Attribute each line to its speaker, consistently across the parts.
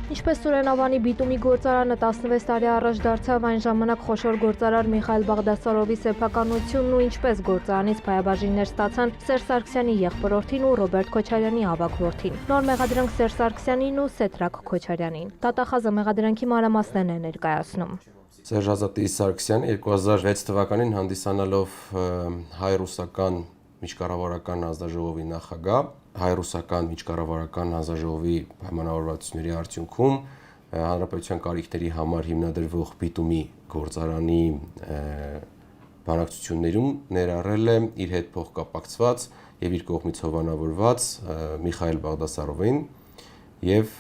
Speaker 1: Ինչպես Սուրենավանի բիտումի գործարանը 16 տարի առաջ դարձավ այն ժամանակ խոշոր գործարար Միխայել Բաղդասարովի սեփականությունն ու ինչպես գործարանից փայաբաժիններ ստացան Սերժ Սարգսյանի եղբորորդին ու Ռոբերտ Քոչարյանի ավագ որդին։ Նոր մեղադրանք Սերժ Սարգսյանին ու Սեդրակ Քոչարյանին։ Դատախազը մեղադրանքի մանրամասներն է ներկայացնում։
Speaker 2: Սերժ Սարգսյանը 2006 թվականին հանդիսանալով հայ-ռուսական միջկառավարական հանձնաժողովի նախագահ, հայ-ռուսական միջկառավարական հանձնաժողովի պայմանավորվածությունների արդյունքում հանրապետության կարիքների համար հիմնադրվող բիտումի գործարանի բանակցություններում ներառել է իր հետ փոխկապակցված եւ իր կողմից հովանավորված Միխայել Բաղդասարովին եւ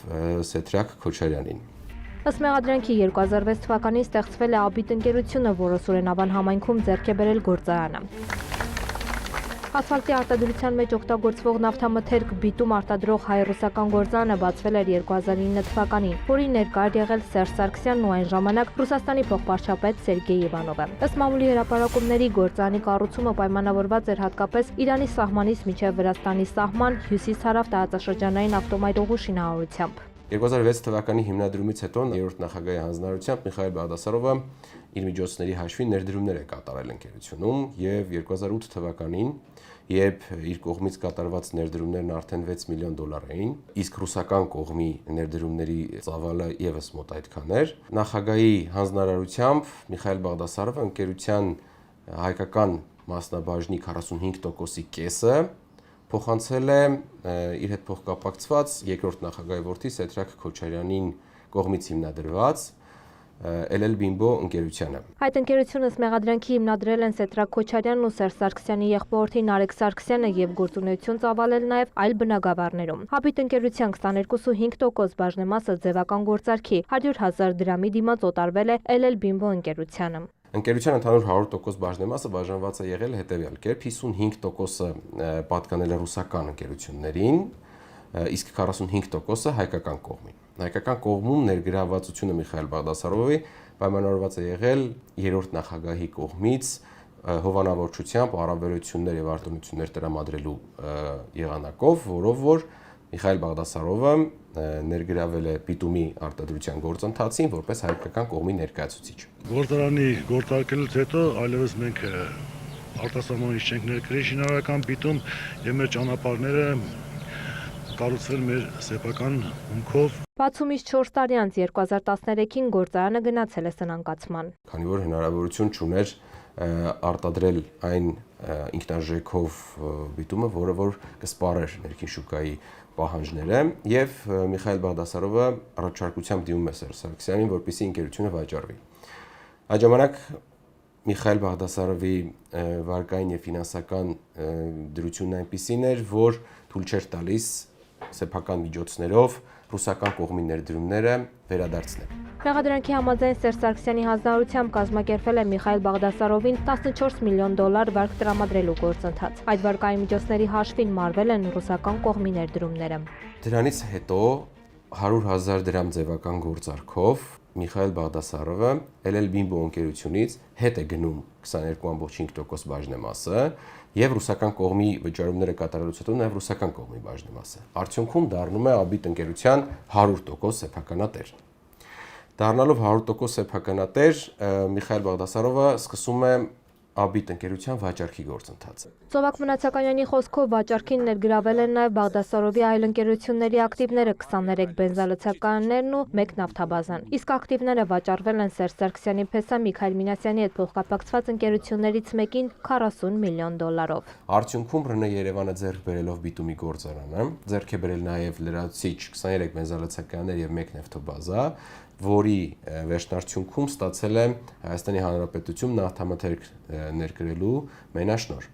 Speaker 2: Սեդրակ Քոչարյանին։
Speaker 1: Ըստ մեղադրանքի 2006 թվականին ստեղծվել է Աբիտ ընկերությունը, որը Սուրենավան համայնքում ձեռք է բերել գործարանը։ Ասֆալտի արտադրության մեջ օգտագործվող նավթամթերք բիտում արտադրող հայ-ռուսական գործարանը բացվել էր 2009 թվականին, որին ներկա էր եղել Սերժ Սարգսյանն ու այն ժամանակ Ռուսաստանի փոխվարչապետ Սերգեյ Իվանովը։ Ըստ մամուլի հրապարակումների գործարանի կառուցումը պայմանավորված էր հատկապես Իրանի սահմանից մինչև Վրաստանի սահման հյուսիս-հարավ տարածաշրջանային ավտոմայրուղու շինարարությամբ։
Speaker 2: 2006 թվականի հիմնադրումից հետո երրորդ նախագահի հանձնարարությամբ Միխայել Բաղդասարովը իր միջոցների հաշվին ներդրումներ է կատարել ընկերությունում եւ 2008 թվականին, երբ իր կողմից կատարված ներդրումներն արդեն 6 միլիոն դոլար էին, իսկ ռուսական կողմի ներդրումների ծավալը եւս մոտ այդքան էր, նախագահի հանձնարարությամբ Միխայել Բաղդասարովը ընկերության հայկական մասնաբաժնի 45%-ի կեսը փոխանցել է իր հետ փոխկապակցված երկրորդ նախագահի որդի Սեդրակ Քոչարյանին կողմից հիմնադրված LL Bimbo ընկերությանը։
Speaker 1: Այդ ընկերությունը մեղադրանքի հիմնադրել են Սեդրակ Քոչարյանն ու Սերժ Սարգսյանի եղբորորդի Նարեկ Սարգսյանը եւ գործունեություն ծավալել նաեւ այլ բնակավարներում։ Աբիտ ընկերության 22.5% բաժնեմասը ձևական գործարքի 100,000 դրամի դիմաց օտարվել է LL Bimbo ընկերությանը։
Speaker 2: Ընկերության ընդհանուր 100% բաժնեմասը բաժանված է եղել հետևյալ կերպ. 55%-ը պատկանել է ռուսական ընկերություններին, իսկ 45%-ը հայկական կողմին։ Հայկական կողմում ներգրավվածությունը Միխայել Բաղդասարովի պայմանավորված է եղել երրորդ նախագահի կողմից հովանավորչությամբ առավելություններ եւ արտոնություններ տրամադրելու եղանակով, որով որ Միխայել Բաղդասարովը ներգրավել է բիտումի արտադրության գործընթացին որպես հայկական կողմի ներկայացուցիչ։
Speaker 3: Գործարանի գործարկելուց հետո այլևս մենք արտասահմանից չենք ներկրել շինարարական բիտում եւ մեր ճանապարհները կառուցվել մեր սեփական հումքով։
Speaker 1: Բացումից 4 տարի անց 2013-ին գործարանը գնացել է սնանկացման։
Speaker 2: Քանի որ հնարավորություն չուներ արտադրել այն ինքնաժեքով բիտումը, որը որ կսպառեր ներքին շուկայի պահանջները, եւ Միխայել Բաղդասարովը առաջարկությամբ դիմում է Սերժ Սարգսյանին, որպեսզի ընկերությունը վաճառվի։ Այդ ժամանակ Միխայել Բաղդասարովի վարկային եւ ֆինանսական դրությունն այնպիսին էր, որ թույլ չէր տալիս սեփական միջոցներով ռուսական կողմի ներդրումները վերադարձնել։
Speaker 1: Մեղադրանքի համաձայն Սերժ Սարգսյանի հանձնարարությամբ կազմակերպվել է Միխայել Բաղդասարովին 14 միլիոն դոլար վարկ տրամադրելու գործընթաց։ Այդ վարկային միջոցների հաշվին մարվել են ռուսական կողմի ներդրումները։
Speaker 2: Դրանից հետո 100,000 դրամ ձևական գործարքով Միխայել Բաղդասարովը LL Bimbo ընկերությունից հետ է գնում 22.5% բաժնեմասը եւ ռուսական կողմի վճարումները կատարելուց հետո նաեւ ռուսական կողմի բաժնեմասը։ Արդյունքում դառնում է Աբիտ ընկերության 100% սեփականատեր։ Դառնալով 100% սեփականատեր, Միխայել Բաղդասարովը սկսում է Աբիտ ընկերության վաճառքի գործընթացը։
Speaker 1: Ծովակ Մնացականյանի խոսքով վաճառքին ներգրավել են նաև Բաղդասարովի այլ ընկերությունների ակտիվները 23 բենզալցականներն ու 1 նավթաբազան։ Իսկ ակտիվները վաճառվել են Սերժ Սարգսյանի փեսա Միքայել Մինասյանի հետ փոխկապակցված ընկերություններից մեկին 40 միլիոն դոլարով։
Speaker 2: Արդյունքում ՌՆ Երևանը ձեռք բերելով բիտումի գործարանը, ձեռք է բերել նաև լրացուցիչ 23 բենզալցականներ եւ 1 նավթաբազա, որի վերջնարդյունքում ստացել է Հայաստանի Հանրապետություն նավթամթերք ներկրելու մենաշնոր։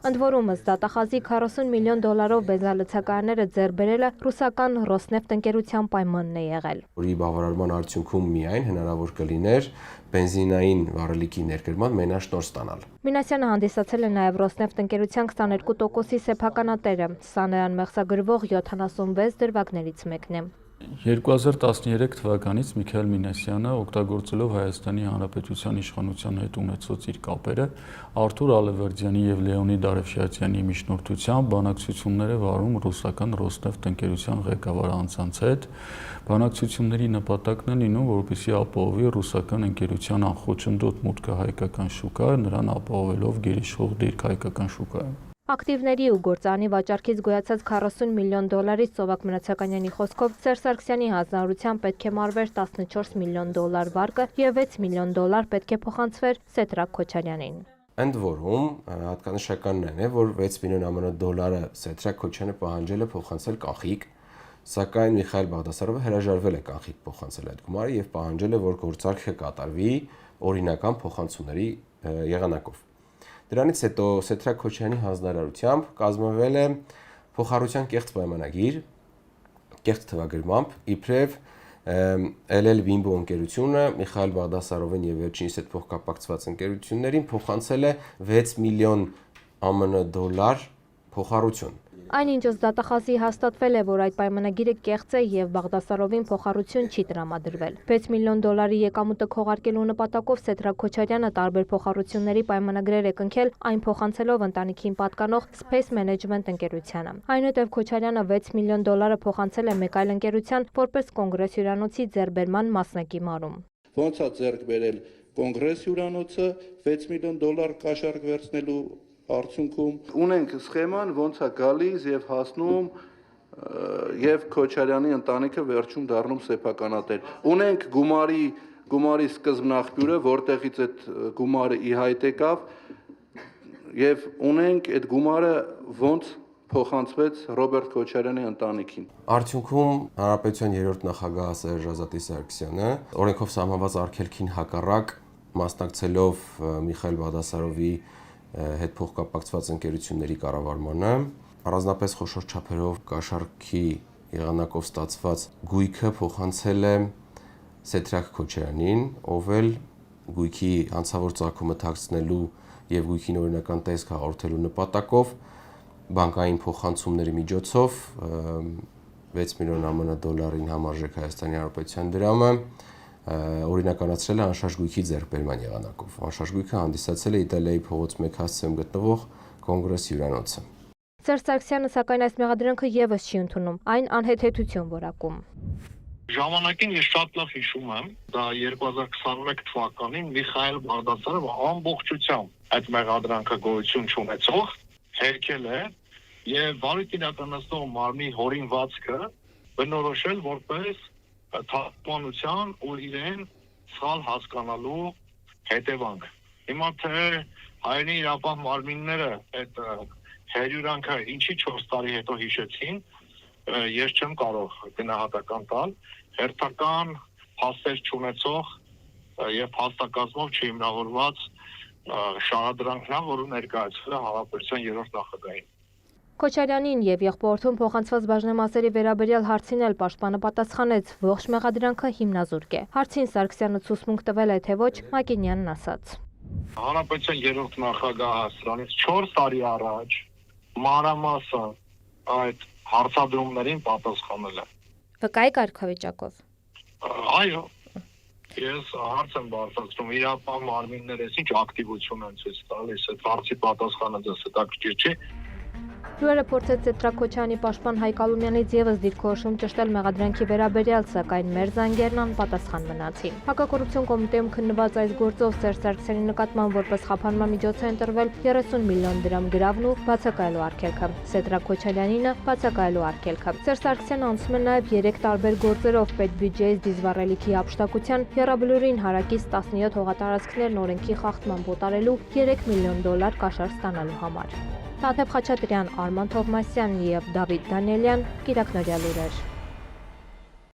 Speaker 1: Ընդ որումս դատախազի 40 միլիոն դոլարով բենզալցականները ձեռք բերելը ռուսական Ռոսնեֆտ ընկերության պայմանն է եղել։
Speaker 2: Որի բավարարման արդյունքում միայն հնարավոր կլիներ բենզինային վառելիքի ներկրման մենաշնոր ստանալ։
Speaker 1: Մինասյանը հանդիսացել է նաև Ռոսնեֆտ ընկերության 22%-ի սեփականատերը, սա նրան մեղսագրվող 76 դրվագներից մեկն է։
Speaker 4: 2013 թվականից Միքայել Մինասյանը օգտագործելով Հայաստանի Հանրապետության իշխանության հետ ունեցած իր կապերը Արթուր Ալեվերդյանի եւ Լեոնիդ Արեվշիացյանի միջնորդությամբ բանակցություններ է վարում ռուսական Ռոսնեֆտ ընկերության ղեկավար անձանց հետ։ Բանակցությունների նպատակն է լինում, որպեսզի ապահովի ռուսական ընկերության անխոչնդոտ մուտքը հայկական շուկա, նրան ապահովելով գերիշխող դիրք հայկական շուկայում։
Speaker 1: Ակտիվների ու գործարանի վաճառքից գոյացած $40 միլիոն Սովակ Մնացականյանի խոսքով Սերժ Սարգսյանի հանձնարարությամբ պետք է մարվեր $14 միլիոն վարկը եւ $6 միլիոն պետք է փոխանցվեր Սեդրակ Քոչարյանին։
Speaker 2: Ընդ որում, հատկանշականն է, որ $6 միլիոն $ը Սեդրակ Քոչյանը պահանջել է փոխանցել կանխիկ, սակայն Միխայել Բաղդասարովը հրաժարվել է կանխիկ փոխանցել այդ գումարը եւ պահանջել է, որ գործարքը կատարվի օրինական փոխանցումների եղանակով։ Դրանից հետո Սեդրակ Քոչյանի հանձնարարությամբ կազմվել է փոխառության կեղծ պայմանագիր, կեղծ թվագրմամբ, իբրև LL Bimbo ընկերությունը Միխայել Բաղդասարովին եւ վերջինիս հետ փոխկապակցված ընկերություններին փոխանցել է $6 միլիոն $, փոխառություն։
Speaker 1: Այնինչ ըստ դատախազի հաստատվել է, որ այդ պայմանագիրը կեղծ է եւ Բաղդասարովին փոխառություն չի տրամադրվել։ $6 միլիոն եկամուտը քողարկելու նպատակով Սեդրակ Քոչարյանը տարբեր փոխառությունների պայմանագրեր է կնքել, այն փոխանցելով ընտանիքին պատկանող Space Management ընկերությանը։ Այնուհետև Քոչարյանը $6 միլիոն փոխանցել է մեկ այլ ընկերության, որպես Կոնգրես հյուրանոցի ձեռբերման մասնակի մարում։
Speaker 5: Ոնց է ձեռք բերել Կոնգրես հյուրանոցը $6 միլիոն կաշառք վերցնելու արդյունքում ունենք սխեման ոնց է գալիս եւ հասնում եւ Քոչարյանի ընտանիքը վերջում դառնում սեփականատեր։ Ունենք գումարի սկզբնաղբյուրը, որտեղից այդ գումարը ի հայտ եկավ եւ ունենք այդ գումարը ոնց փոխանցվեց Ռոբերտ Քոչարյանի ընտանիքին։
Speaker 2: Արդյունքում Հանրապետության երրորդ նախագահ Սերժ Ազատի Սարգսյանը օրենքով սահմանված արգելքին հակառակ մասնակցելով Միխայել Բաղդասարովի հետ փոխկապակցված ընկերությունների կառավարմանը առանձնապես խոշոր չափերով կաշառքի եղանակով ստացված գույքը փոխանցել է Սեդրակ Քոչարյանին, ով էլ գույքի հանցավոր ծագումը թաքցնելու եւ գույքին օրինական տեսք հաղորդելու նպատակով բանկային փոխանցումների միջոցով $6 միլիոն $-ին համարժեք Հայաստանի Հանրապետության դրամը օրինականացրել է անշարժ գույքի ձեռքբերման եղանակով։ Անշարժ գույքը հանդիսացել է Իտալիայի փողոց 1 հասցեում գտնվող Կոնգրես հյուրանոցը։
Speaker 1: Սերժ Սարգսյանը սակայն այս մեղադրանքը եւս չի ընդունում, այն անհեթեթություն որակում։
Speaker 6: Ժամանակին ես շատ լավ հիշում եմ, դա 2021 թվականին Միխայել Բաղդասարովը ամբողջությամբ այդ մեղադրանքը գոյություն չունեցող հերքել է եւ վարույթ իրականացնող մարմնի հորինվածքը բնորոշել որպես թարգմանության ու իրեն սխալ հասկանալու հետևանք։ Հիմա թե հայերենի իրավապահ մարմինները այդ հերյուրանքը ինչի 4 տարի հետո հիշեցին, ես չեմ կարող գնահատական տալ, հերթական փաստեր չունեցող եւ փաստակազմով չհիմնավորված շահադրանքն է, որը ներկայացվել է Հանրապետության երրորդ նախագահին։
Speaker 1: Քոչարյանին եւ եղբորորդուն փոխանցված բաժնեմասերի վերաբերյալ հարցին էլ պաշտպանը պատասխանեց, ողջ մեղադրանքը հիմնազուրկ է։ Հարցին Սարգսյանը ցուցմունք տվել է, թե ոչ, Մակինյանն ասաց.
Speaker 6: Հանրապետության երրորդ նախագահը սրանից 4 տարի առաջ մանրամասն այդ հարցադրումներին պատասխանել է։
Speaker 1: Վկայի կարգավիճակով։
Speaker 6: Այո։ Ես հարց եմ բարձրացնում, իրավապահ մարմինները ինչ ակտիվություն են ցույց տալիս, այդ հարցի պատասխանը դες հետաքրքիր չի։
Speaker 1: Լուրերը փորձեց Սեդրակ Քոչարյանի պաշտպան Հայկ Ալումյանից եւս դիրքորոշում ճշտել մեղադրանքի վերաբերյալ, սակայն մեր զանգերն անպատասխան մնացին։ Հակակոռուպցիոն կոմիտեում քննված այս գործով Սերժ Սարգսյանի նկատմամբ որպես խափանման միջոց է ընտրվել $30 միլիոն գրավն ու բացակայելու արգելքը։ Սեդրակ Քոչարյանինը բացակայելու արգելքը։ Սերժ Սարգսյանը անցնում է նաեւ 3 տարբեր գործերով պետբյուջեից դիզվառելիքի ապշտակության, Եռաբլուրին հարակից 17 հողատարածքներն օրենքի խախտմամբ օտարելու $3 միլիոն կաշառք ստանալու համար։ Տաթև Խաչատրյան, Արման Թովմասյան եւ Դավիթ Դանիելյան, Կիրակնորյա լուրեր։